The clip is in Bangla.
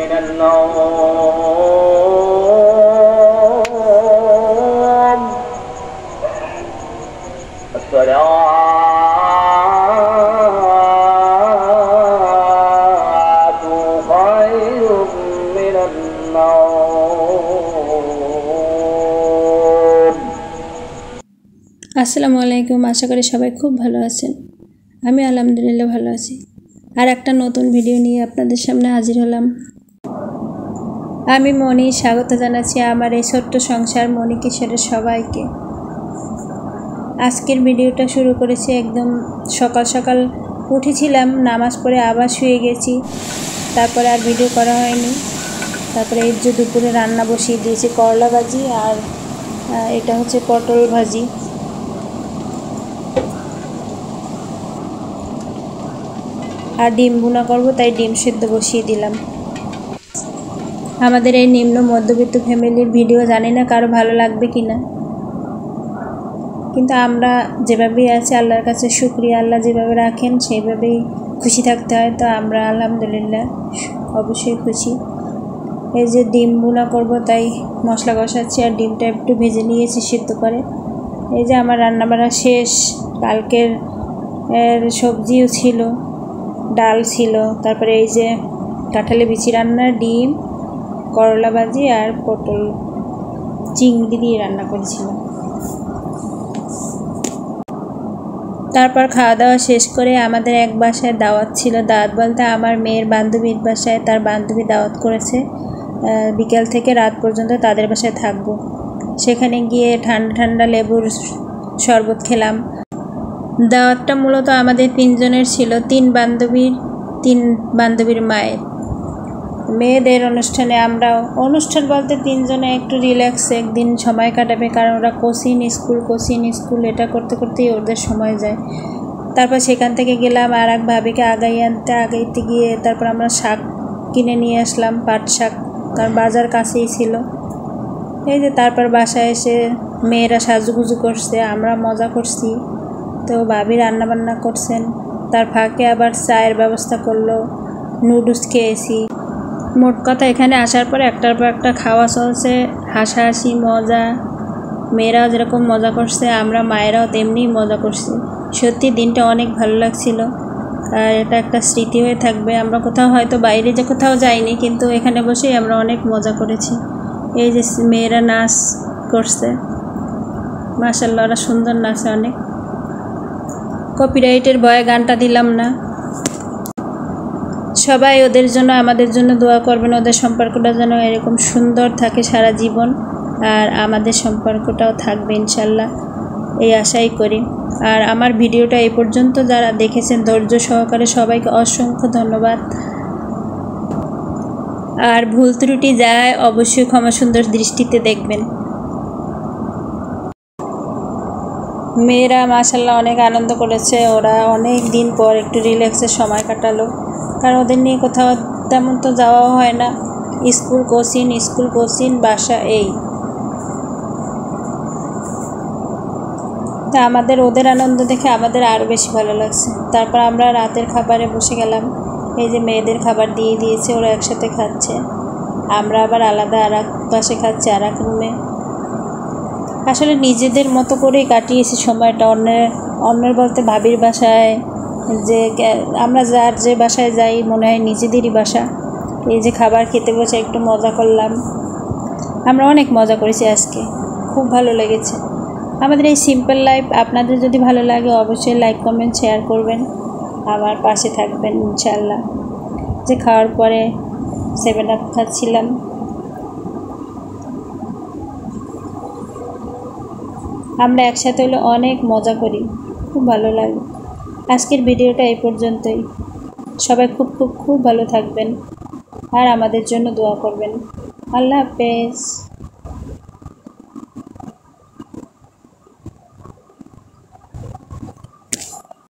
من النوم الصلاة خير من النوم। আসসালামু আলাইকুম। আশা করি সবাই খুব ভালো আছেন। আমি আলহামদুলিল্লাহ ভালো আছি। আর একটা নতুন ভিডিও নিয়ে আপনাদের সামনে হাজির হলাম। আমি মনি, স্বাগত জানাচ্ছি আমার এই ছোট্ট সংসার মনি কিশোরের সবাইকে। আজকের ভিডিওটা শুরু করেছি একদম সকাল সকাল উঠেছিলাম, নামাজ পড়ে আবার শুয়ে গেছি, তারপরে আর ভিডিও করা হয়নি। তারপরে এই যে দুপুরে রান্না বসিয়ে দিয়েছি, করলা ভাজি আর এটা হচ্ছে পটল ভাজি। আর ডিম ভুনা করবো, তাই ডিম সেদ্ধ বসিয়ে দিলাম। আমাদের এই নিম্ন মধ্যবিত্ত ফ্যামিলির ভিডিও জানি না কারো ভালো লাগবে কি না, কিন্তু আমরা যেভাবেই আছি আল্লাহর কাছে শুকরিয়া। আল্লাহ যেভাবে রাখেন সেইভাবেই খুশি থাকতে হয়, তো আমরা আলহামদুলিল্লাহ অবশ্যই খুশি। এই যে ডিম ভুনা করবো তাই মশলা কষাচ্ছি, আর ডিমটা একটু ভেজে নিয়েছি সিদ্ধ করে। এই যে আমার রান্নাবাড়া শেষ। কালকের সবজিও ছিল, ডাল ছিল, তারপরে এই যে কাঁঠালি বিচি রান্না, ডিম, করলা ভাজি আর পটল চিংড়ি দিয়ে রান্না করেছিলাম। তারপর খাওয়া দাওয়া শেষ করে আমাদের এক বাসায় দাওয়াত ছিল। দাওয়াত বলতে আমার মেয়ের বান্ধবীর বাসায়, তার বান্ধবী দাওয়াত করেছে। বিকেল থেকে রাত পর্যন্ত তাদের বাসায় থাকবো। সেখানে গিয়ে ঠান্ডা ঠান্ডা লেবুর শরবত খেলাম। দাওয়াতটা মূলত আমাদের তিনজনের ছিল, তিন বান্ধবীর মায়ের মেয়েদের অনুষ্ঠানে। আমরাও অনুষ্ঠান বলতে তিনজনে একটু রিল্যাক্সে একদিন সময় কাটাবে, কারণ ওরা কোচিং স্কুল এটা করতে করতেই ওদের সময় যায়। তারপর সেখান থেকে গেলাম আর এক ভাবিকে আগাইতে গিয়ে তারপর আমরা শাক কিনে নিয়ে আসলাম, পাট শাক, কারণ বাজার কাছেই ছিল। এই যে তারপর বাসায় এসে মেয়েরা সাজুগুজু করছে, আমরা মজা করছি। তো ভাবি রান্নাবান্না করছেন, তার ফাঁকে আবার চায়ের ব্যবস্থা করলো, নুডলস খেয়েছি। মোট কথা এখানে আসার পরে একটার পর একটা খাওয়া চলছে, হাসাহাসি মজা। মেয়েরাও যেরকম মজা করছে, আমরা মায়েরাও তেমনি মজা করছি। সত্যি দিনটা অনেক ভালো লাগছিল, আর এটা একটা স্মৃতি হয়ে থাকবে। আমরা কোথাও হয়তো বাইরে যে কোথাও যাইনি, কিন্তু এখানে বসেই আমরা অনেক মজা করেছি। এই যে মেয়েরা নাচ করছে, মাশাআল্লাহ ওরা সুন্দর নাচে অনেক। কপিরাইটের ভয়ে গানটা দিলাম না। সবাই ওদের জন্য আমাদের জন্য দোয়া করবেন, ওদের সম্পর্কটা যেন এরকম সুন্দর থাকে সারা জীবন, আর আমাদের সম্পর্কটাও থাকবে ইনশাল্লাহ, এই আশাই করি। আর আমার ভিডিওটা এই পর্যন্ত যারা দেখেছেন ধৈর্য সহকারে সবাইকে অসংখ্য ধন্যবাদ। আর ভুল ত্রুটি যায় অবশ্যই ক্ষমা সুন্দর দৃষ্টিতে দেখবেন। মেয়েরা মাশাআল্লাহ অনেক আনন্দ করেছে, ওরা অনেক দিন পর একটু রিল্যাক্সের সময় কাটালো, কারণ ওদের নিয়ে কোথাও তেমন তো যাওয়া হয় না। স্কুল কোচিং বাসা, এই তা আমাদের ওদের আনন্দ দেখে আমাদের আরও বেশি ভালো লাগছে। তারপর আমরা রাতের খাবারে বসে গেলাম। এই যে মেয়েদের খাবার দিয়ে দিয়েছে, ওরা একসাথে খাচ্ছে, আমরা আবার আলাদা আর এক পাশে খাচ্ছি, আর এক রুমে। আসলে নিজেদের মতো করেই কাটিয়েছি সময়টা। অন্যের বলতে ভাবির বাসায়, যে আমরা যার যে বাসায় যাই মনে হয় নিজেদেরই বাসা। এই যে খাবার খেতে বসে একটু মজা করলাম, আমরা অনেক মজা করেছি আজকে, খুব ভালো লেগেছে আমাদের এই সিম্পল লাইফ। আপনাদের যদি ভালো লাগে অবশ্যই লাইক কমেন্ট শেয়ার করবেন, আমার পাশে থাকবেন ইনশাল্লাহ। যে খাওয়ার পরে 7 আপ খাচ্ছিলাম। আমরা একসাথে হলে অনেক মজা করি, খুব ভালো লাগে। আজকের ভিডিওটা এই পর্যন্তই। সবাই খুব খুব খুব ভালো থাকবেন আর আমাদের জন্য দোয়া করবেন। আল্লাহ হাফেজ।